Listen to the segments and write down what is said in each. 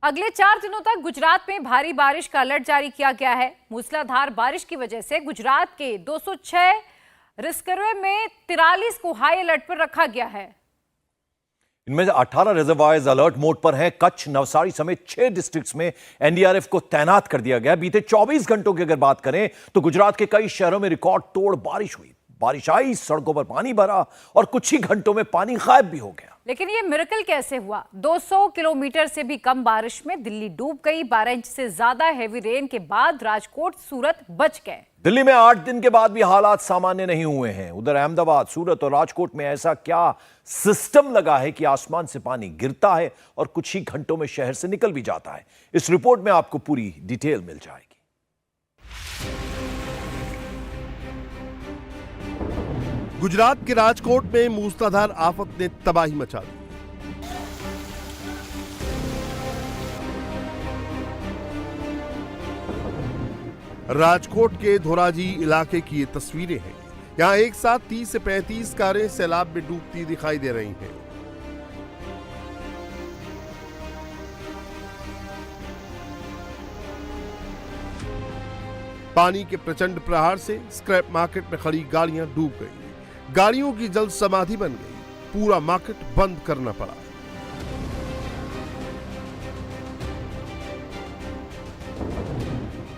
अगले 4 दिनों तक गुजरात में भारी बारिश का अलर्ट जारी किया गया है। मूसलाधार बारिश की वजह से गुजरात के 206 रिस्करवे में 43 को हाई अलर्ट पर रखा गया है। इनमें से 18 रिजर्वायर्स अलर्ट मोड पर हैं। कच्छ, नवसारी समेत 6 डिस्ट्रिक्ट्स में एनडीआरएफ को तैनात कर दिया गया। बीते 24 घंटों की अगर बात करें तो गुजरात के कई शहरों में रिकॉर्ड तोड़ बारिश हुई। बारिश आई, सड़कों पर पानी भरा और कुछ ही घंटों में पानी गायब भी हो गया। लेकिन ये मिरेकल कैसे हुआ? 200 किलोमीटर से भी कम बारिश में दिल्ली डूब गई। 12 इंच से ज्यादा हेवी रेन के बाद राजकोट, सूरत बच गए। दिल्ली में 8 दिन के बाद भी हालात सामान्य नहीं हुए हैं। उधर अहमदाबाद, सूरत और राजकोट में ऐसा क्या सिस्टम लगा है कि आसमान से पानी गिरता है और कुछ ही घंटों में शहर से निकल भी जाता है? इस रिपोर्ट में आपको पूरी डिटेल मिल जाएगी। गुजरात के राजकोट में मूसलाधार आफत ने तबाही मचा दी। राजकोट के धोराजी इलाके की ये तस्वीरें हैं। यहां एक साथ 30 से 35 कारें सैलाब में डूबती दिखाई दे रही हैं। पानी के प्रचंड प्रहार से स्क्रैप मार्केट में खड़ी गाड़ियां डूब गई। गाड़ियों की जल समाधि बन गई। पूरा मार्केट बंद करना पड़ा।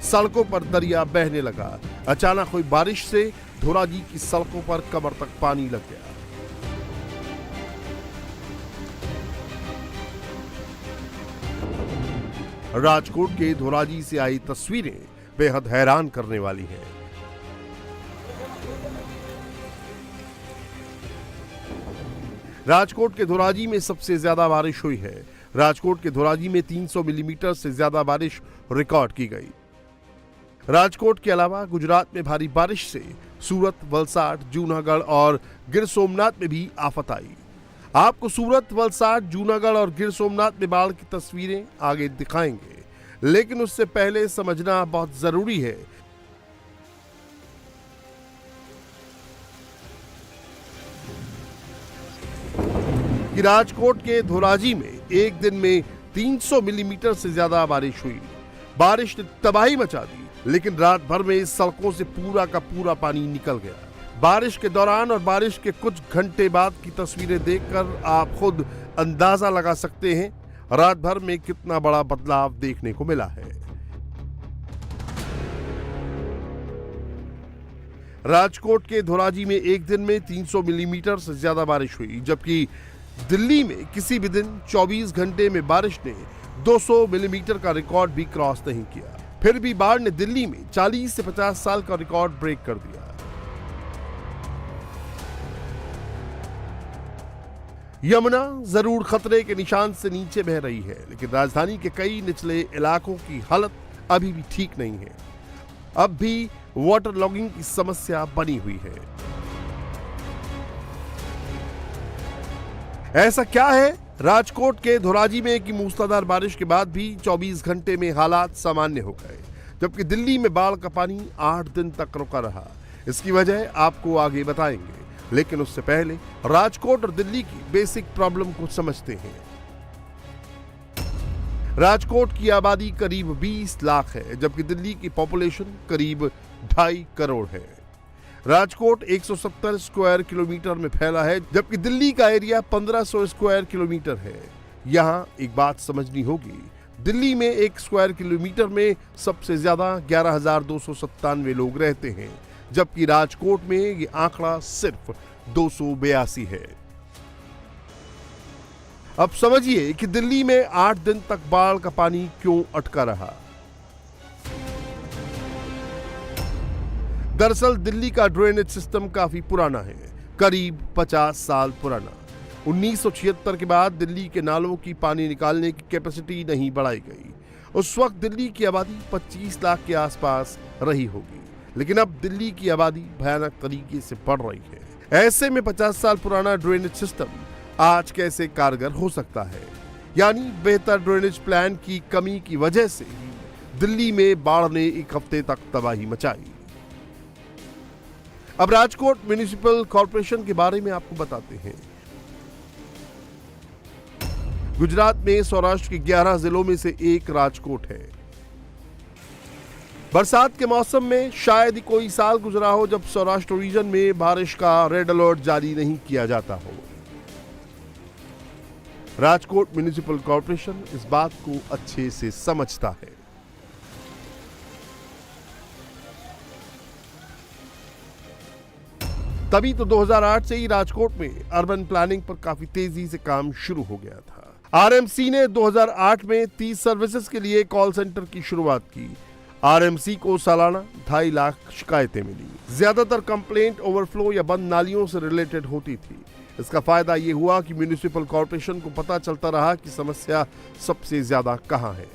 सड़कों पर दरिया बहने लगा। अचानक हुई बारिश से धोराजी की सड़कों पर कमर तक पानी लग गया। राजकोट के धोराजी से आई तस्वीरें बेहद हैरान करने वाली हैं। राजकोट के धोराजी में सबसे ज्यादा बारिश हुई है। राजकोट के धोराजी में 300 मिलीमीटर से ज्यादा बारिश रिकॉर्ड की गई। राजकोट के अलावा गुजरात में भारी बारिश से सूरत, वलसाड, जूनागढ़ और गिर सोमनाथ में भी आफत आई। आपको सूरत, वलसाड, जूनागढ़ और गिर सोमनाथ में बाढ़ की तस्वीरें आगे दिखाएंगे, लेकिन उससे पहले समझना बहुत जरूरी है कि राजकोट के धोराजी में एक दिन में 300 मिलीमीटर से ज्यादा बारिश हुई। बारिश ने तबाही मचा दी, लेकिन रात भर में इस सड़कों से पूरा का पूरा पानी निकल गया। बारिश के दौरान और बारिश के कुछ घंटे बाद की तस्वीरें देखकर आप खुद अंदाजा लगा सकते हैं रात भर में कितना बड़ा बदलाव देखने को मिला है। राजकोट के धोराजी में एक दिन में 300 मिलीमीटर से ज्यादा बारिश हुई, जबकि दिल्ली में किसी भी दिन 24 घंटे में बारिश ने 200 मिलीमीटर का रिकॉर्ड भी क्रॉस नहीं किया। फिर भी बाढ़ ने दिल्ली में 40 से 50 साल का रिकॉर्ड ब्रेक कर दिया। यमुना जरूर खतरे के निशान से नीचे बह रही है, लेकिन राजधानी के कई निचले इलाकों की हालत अभी भी ठीक नहीं है। अब भी वाटर लॉगिंग की समस्या बनी हुई है। ऐसा क्या है राजकोट के धोराजी में कि मूसलाधार बारिश के बाद भी 24 घंटे में हालात सामान्य हो गए, जबकि दिल्ली में बाढ़ का पानी 8 दिन तक रुका रहा? इसकी वजह आपको आगे बताएंगे, लेकिन उससे पहले राजकोट और दिल्ली की बेसिक प्रॉब्लम को समझते हैं। राजकोट की आबादी करीब 20 लाख है, जबकि दिल्ली की पॉपुलेशन करीब 2.5 करोड़ है। राजकोट 170 स्क्वायर किलोमीटर में फैला है, जबकि दिल्ली का एरिया 1500 स्क्वायर किलोमीटर है। यहाँ एक बात समझनी होगी, दिल्ली में 1 स्क्वायर किलोमीटर में सबसे ज्यादा 11,297 लोग रहते हैं, जबकि राजकोट में ये आंकड़ा सिर्फ 282 है। अब समझिए कि दिल्ली में 8 दिन तक बाढ़ का पानी क्यों अटका रहा। दरअसल दिल्ली का ड्रेनेज सिस्टम काफी पुराना है, करीब 50 साल पुराना। 1976 के बाद दिल्ली के नालों की पानी निकालने की कैपेसिटी नहीं बढ़ाई गई। उस वक्त दिल्ली की आबादी 25 लाख के आसपास रही होगी, लेकिन अब दिल्ली की आबादी भयानक तरीके से बढ़ रही है। ऐसे में 50 साल पुराना ड्रेनेज सिस्टम आज कैसे कारगर हो सकता है? यानी बेहतर ड्रेनेज प्लान की कमी की वजह से दिल्ली में बाढ़ ने एक हफ्ते तक तबाही मचाई। अब राजकोट म्युनिसिपल कॉर्पोरेशन के बारे में आपको बताते हैं। गुजरात में सौराष्ट्र के 11 जिलों में से एक राजकोट है। बरसात के मौसम में शायद ही कोई साल गुजरा हो जब सौराष्ट्र रीजन में बारिश का रेड अलर्ट जारी नहीं किया जाता हो। राजकोट म्युनिसिपल कॉर्पोरेशन इस बात को अच्छे से समझता है। तभी तो 2008 से ही राजकोट में अर्बन प्लानिंग पर काफी तेजी से काम शुरू हो गया था। आरएमसी ने 2008 में 30 सर्विसेज के लिए कॉल सेंटर की शुरुआत की। आरएमसी को सालाना 2.5 लाख शिकायतें मिली। ज्यादातर कंप्लेंट ओवरफ्लो या बंद नालियों से रिलेटेड होती थी। इसका फायदा यह हुआ कि म्युनिसिपल कॉर्पोरेशन को पता चलता रहा कि समस्या सबसे ज्यादा कहां है,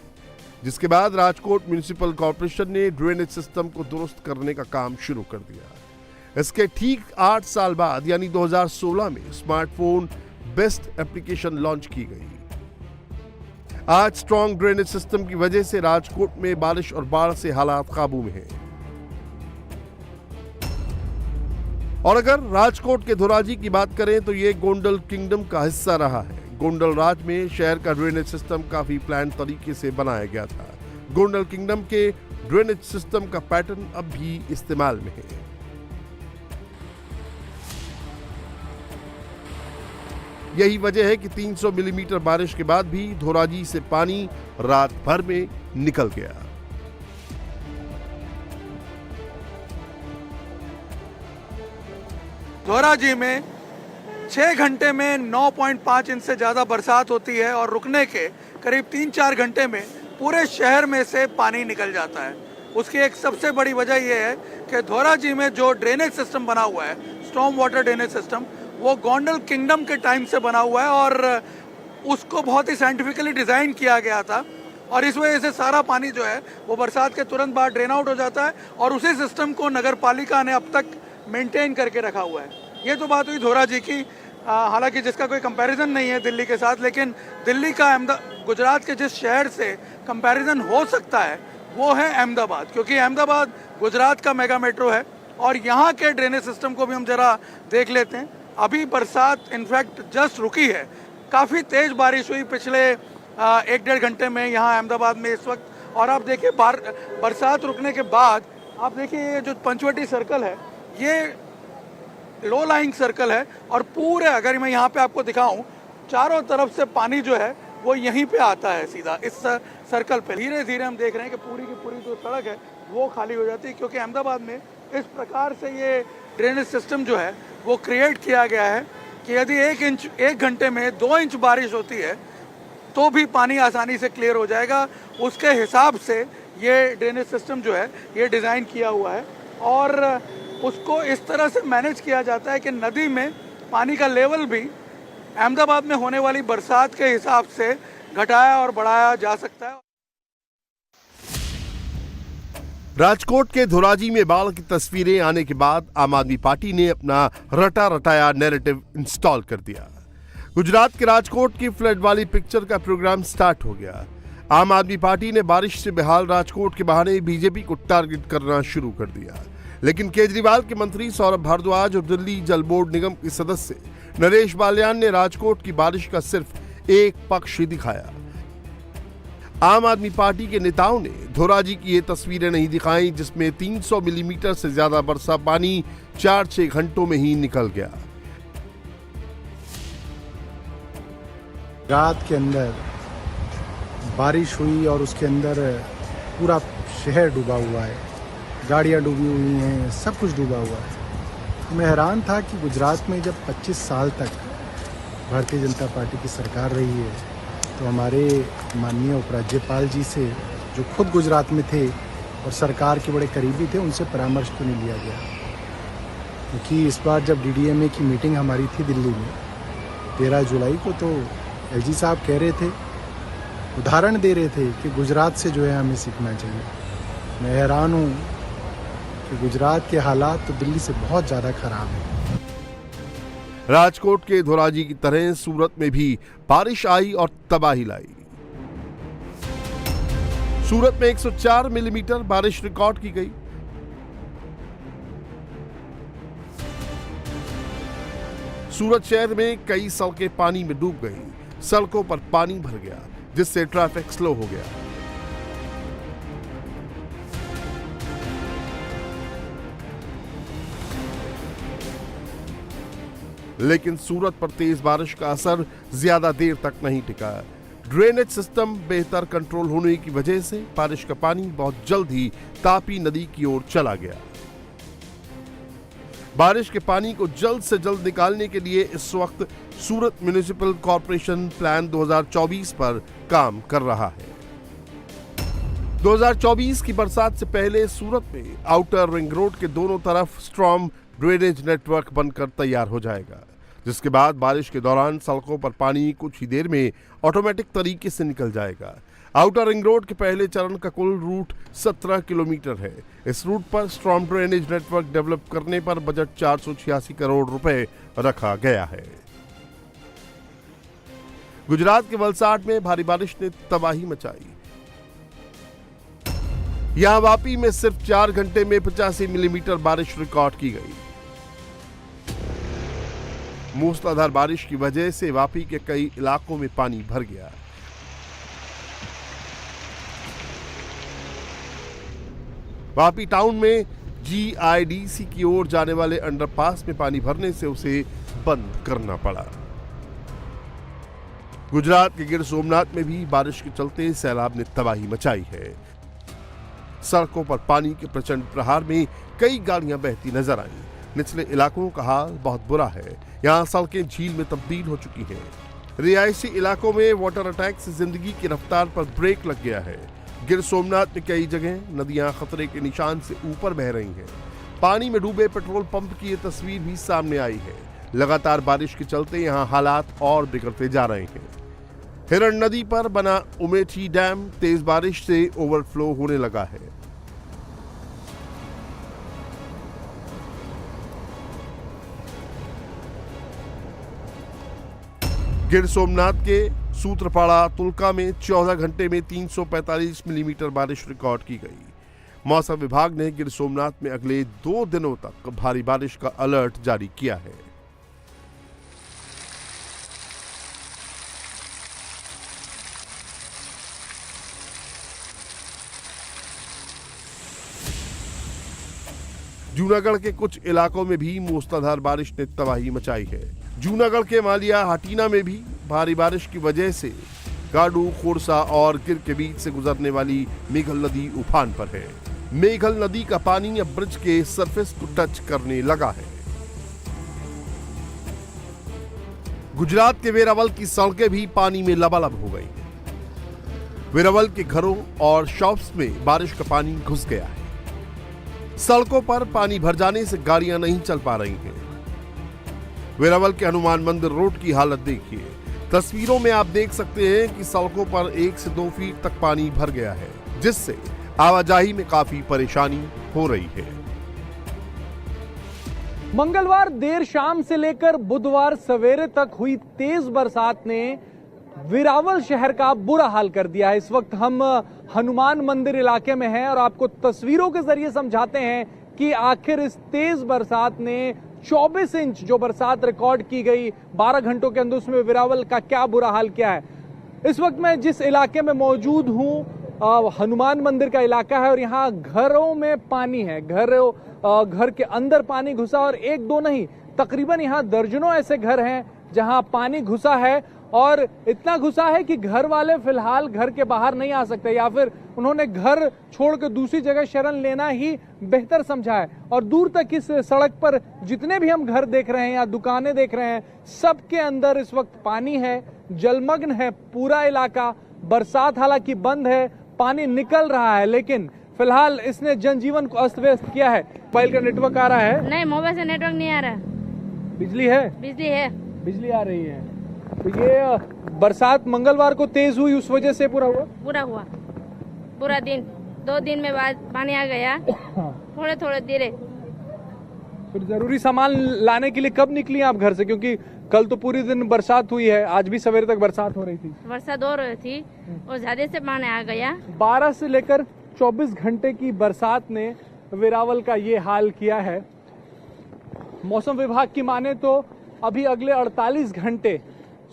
जिसके बाद राजकोट म्युनिसिपल कॉर्पोरेशन ने ड्रेनेज सिस्टम को दुरुस्त करने का काम शुरू कर दिया। इसके ठीक 8 साल बाद यानी 2016 में स्मार्टफोन बेस्ट एप्लीकेशन लॉन्च की गई। आज स्ट्रॉन्ग ड्रेनेज सिस्टम की वजह से राजकोट में बारिश और बाढ़ से हालात काबू में हैं। और अगर राजकोट के धोराजी की बात करें तो यह गोंडल किंगडम का हिस्सा रहा है। गोंडल राज में शहर का ड्रेनेज सिस्टम काफी प्लान तरीके से बनाया गया था। गोंडल किंगडम के ड्रेनेज सिस्टम का पैटर्न अब भी इस्तेमाल में है। यही वजह है कि 300 मिलीमीटर बारिश के बाद भी धोराजी से पानी रात भर में निकल गया। धोराजी में 6 घंटे में 9.5 इंच से ज्यादा बरसात होती है और रुकने के करीब 3-4 घंटे में पूरे शहर में से पानी निकल जाता है। उसकी एक सबसे बड़ी वजह यह है कि धोराजी में जो ड्रेनेज सिस्टम बना हुआ है, स्टॉर्म वाटर ड्रेनेज सिस्टम, वो गोंडल किंगडम के टाइम से बना हुआ है और उसको बहुत ही साइंटिफिकली डिज़ाइन किया गया था। और इस वजह से सारा पानी जो है वो बरसात के तुरंत बाद ड्रेन आउट हो जाता है और उसी सिस्टम को नगर पालिका ने अब तक मेंटेन करके रखा हुआ है। ये तो बात हुई धोराजी की, हालांकि जिसका कोई कंपैरिजन नहीं है दिल्ली के साथ, लेकिन दिल्ली का गुजरात के जिस शहर से कंपैरिजन हो सकता है वो है अहमदाबाद, क्योंकि अहमदाबाद गुजरात का मेगा मेट्रो है। और यहाँ के ड्रेनेज सिस्टम को भी हम जरा देख लेते हैं। अभी बरसात इनफैक्ट जस्ट रुकी है, काफ़ी तेज बारिश हुई पिछले 1-1.5 घंटे में यहाँ अहमदाबाद में इस वक्त। और आप देखिए बरसात रुकने के बाद आप देखिए ये जो पंचवटी सर्कल है ये लो लाइंग सर्कल है और पूरे, अगर मैं यहाँ पे आपको दिखाऊं, चारों तरफ से पानी जो है वो यहीं पे आता है सीधा इस सर्कल पे। धीरे धीरे हम देख रहे हैं कि पूरी की पूरी जो सड़क है वो खाली हो जाती है, क्योंकि अहमदाबाद में इस प्रकार से ये ड्रेनेज सिस्टम जो है वो क्रिएट किया गया है कि यदि 1 घंटे में 2 इंच बारिश होती है तो भी पानी आसानी से क्लियर हो जाएगा। उसके हिसाब से ये ड्रेनेज सिस्टम जो है ये डिज़ाइन किया हुआ है और उसको इस तरह से मैनेज किया जाता है कि नदी में पानी का लेवल भी अहमदाबाद में होने वाली बरसात के हिसाब से घटाया और बढ़ाया जा सकता है। राजकोट के धोराजी में बाढ़ की तस्वीरें आने के बाद आम आदमी पार्टी ने अपना रटा रटाया नैरेटिव इंस्टॉल कर दिया। गुजरात के राजकोट की फ्लड वाली पिक्चर का प्रोग्राम स्टार्ट हो गया। आम आदमी पार्टी ने बारिश से बेहाल राजकोट के बहाने बीजेपी को टारगेट करना शुरू कर दिया, लेकिन केजरीवाल के मंत्री सौरभ भारद्वाज और दिल्ली जल बोर्ड निगम के सदस्य नरेश बाल्यान ने राजकोट की बारिश का सिर्फ एक पक्ष ही दिखाया। आम आदमी पार्टी के नेताओं ने धोराजी की ये तस्वीरें नहीं दिखाई जिसमें 300 मिलीमीटर से ज्यादा बरसा पानी 4-6 घंटों में ही निकल गया। रात के अंदर बारिश हुई और उसके अंदर पूरा शहर डूबा हुआ है, गाड़ियाँ डूबी हुई हैं, सब कुछ डूबा हुआ है। मैं हैरान था कि गुजरात में जब 25 साल तक भारतीय जनता पार्टी की सरकार रही है तो हमारे माननीय उपराज्यपाल जी से, जो खुद गुजरात में थे और सरकार के बड़े करीबी थे, उनसे परामर्श क्यों नहीं लिया गया। क्योंकि इस बार जब DDMA की मीटिंग हमारी थी दिल्ली में 13 जुलाई को, तो LG साहब कह रहे थे, उदाहरण दे रहे थे कि गुजरात से जो है हमें सीखना चाहिए। मैं हैरान हूँ कि गुजरात के हालात तो दिल्ली से बहुत ज़्यादा खराब हैं। राजकोट के धोराजी की तरह सूरत में भी बारिश आई और तबाही लाई। सूरत में 104 मिलीमीटर बारिश रिकॉर्ड की गई। सूरत शहर में कई सड़कें पानी में डूब गई। सड़कों पर पानी भर गया, जिससे ट्रैफिक स्लो हो गया। लेकिन सूरत पर तेज बारिश का असर ज्यादा देर तक नहीं टिका। ड्रेनेज सिस्टम बेहतर कंट्रोल होने की वजह से बारिश का पानी बहुत जल्द ही तापी नदी की ओर चला गया। बारिश के पानी को जल्द से जल्द निकालने के लिए इस वक्त सूरत म्युनिसिपल कॉर्पोरेशन प्लान 2024 पर काम कर रहा है। 2024 की बरसात से पहले सूरत में आउटर रिंग रोड के दोनों तरफ स्ट्रॉन्ग ड्रेनेज नेटवर्क बनकर तैयार हो जाएगा, जिसके बाद बारिश के दौरान सड़कों पर पानी कुछ ही देर में ऑटोमेटिक तरीके से निकल जाएगा। आउटर रिंग रोड के पहले चरण का कुल रूट 17 किलोमीटर है। इस रूट पर स्ट्रॉन्ग ड्रेनेज नेटवर्क डेवलप करने पर बजट 486 करोड़ रुपए रखा गया है। गुजरात के वलसाड में भारी बारिश ने तबाही मचाई। यहां वापी में सिर्फ 4 घंटे में 85 मिलीमीटर बारिश रिकॉर्ड की गई। मूसलाधार बारिश की वजह से वापी के कई इलाकों में पानी भर गया। वापी टाउन में GIDC की ओर जाने वाले अंडरपास में पानी भरने से उसे बंद करना पड़ा। गुजरात के गिर सोमनाथ में भी बारिश के चलते सैलाब ने तबाही मचाई है। सड़कों पर पानी के प्रचंड प्रहार में कई गाड़ियां बहती नजर आईं। निचले इलाकों का हाल बहुत बुरा है। यहाँ सड़कें झील में तब्दील हो चुकी हैं। रिहायशी इलाकों में वाटर अटैक से जिंदगी की रफ्तार पर ब्रेक लग गया है। गिर सोमनाथ में कई जगह नदियां खतरे के निशान से ऊपर बह रही हैं। पानी में डूबे पेट्रोल पंप की ये तस्वीर भी सामने आई है। लगातार बारिश के चलते यहाँ हालात और बिगड़ते जा रहे हैं। हिरण नदी पर बना उमेठी डैम तेज बारिश से ओवरफ्लो होने लगा है। गिर सोमनाथ के सूत्रपाड़ा तुलका में 14 घंटे में 345 मिलीमीटर बारिश रिकॉर्ड की गई। मौसम विभाग ने गिर सोमनाथ में अगले 2 दिनों तक भारी बारिश का अलर्ट जारी किया है। जूनागढ़ के कुछ इलाकों में भी मूसलाधार बारिश ने तबाही मचाई है। जूनागढ़ के मालिया हाटीना में भी भारी बारिश की वजह से गाडू, खोरसा और गिर के बीच से गुजरने वाली मेघल नदी उफान पर है। मेघल नदी का पानी अब ब्रिज के सरफेस को टच करने लगा है। गुजरात के वेरावल की सड़कें भी पानी में लबालब हो गई। वेरावल के घरों और शॉप्स में बारिश का पानी घुस गया है। सड़कों पर पानी भर जाने से गाड़ियां नहीं चल पा रही हैं। वेरावल के हनुमान मंदिर रोड की हालत देखिए। तस्वीरों में आप देख सकते हैं कि सड़कों पर 1 से 2 फीट तक पानी भर गया है, जिससे आवाजाही में काफी परेशानी हो रही है। मंगलवार देर शाम से लेकर बुधवार सवेरे तक हुई तेज बरसात ने वेरावल शहर का बुरा हाल कर दिया है। इस वक्त हम हनुमान मंदिर इलाके में हैं और आपको तस्वीरों के जरिए समझाते हैं कि आखिर इस तेज बरसात ने 24 इंच जो बरसात रिकॉर्ड की गई 12 घंटों के अंदर, उसमें वेरावल का क्या बुरा हाल किया है। इस वक्त मैं जिस इलाके में मौजूद हूं हनुमान मंदिर का इलाका है और यहाँ घरों में पानी है। घर के अंदर पानी घुसा और 1-2 नहीं, तकरीबन यहाँ दर्जनों ऐसे घर हैं जहां पानी घुसा है और इतना घुसा है कि घर वाले फिलहाल घर के बाहर नहीं आ सकते या फिर उन्होंने घर छोड़कर दूसरी जगह शरण लेना ही बेहतर समझा है। और दूर तक इस सड़क पर जितने भी हम घर देख रहे हैं या दुकानें देख रहे हैं, सबके अंदर इस वक्त पानी है, जलमग्न है पूरा इलाका। बरसात हालांकि बंद है, पानी निकल रहा है, लेकिन फिलहाल इसने जनजीवन को अस्त व्यस्त किया है। मोबाइल का नेटवर्क आ रहा है? नहीं, मोबाइल से नेटवर्क नहीं आ रहा। बिजली है? बिजली है, बिजली आ रही है। तो ये बरसात मंगलवार को तेज हुई, उस वजह से पूरा हुआ पूरा दिन 2 दिन में बाद पानी आ गया। थोड़े थोड़े धीरे। फिर जरूरी सामान लाने के लिए कब निकली आप घर से? क्योंकि कल तो पूरी दिन बरसात हुई है, आज भी सवेरे तक बरसात हो रही थी। बरसात हो रही थी और ज्यादा से पानी आ गया। 12 से लेकर 24 घंटे की बरसात ने वेरावल का ये हाल किया है। मौसम विभाग की माने तो अभी अगले 48 घंटे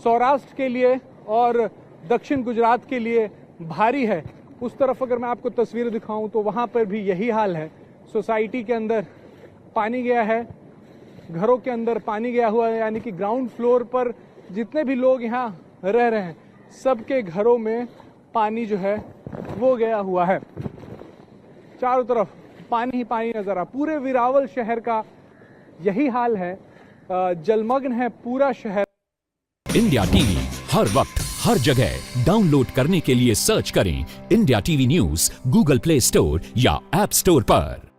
सौराष्ट्र के लिए और दक्षिण गुजरात के लिए भारी है। उस तरफ अगर मैं आपको तस्वीर दिखाऊं तो वहां पर भी यही हाल है। सोसाइटी के अंदर पानी गया है, घरों के अंदर पानी गया हुआ है, यानी कि ग्राउंड फ्लोर पर जितने भी लोग यहाँ रह रहे हैं सबके घरों में पानी जो है वो गया हुआ है। चारों तरफ पानी ही पानी नजर आ। पूरे वेरावल शहर का यही हाल है, जलमग्न है पूरा शहर। इंडिया टीवी हर वक्त हर जगह डाउनलोड करने के लिए सर्च करें India TV news Google play store या ऐप स्टोर पर।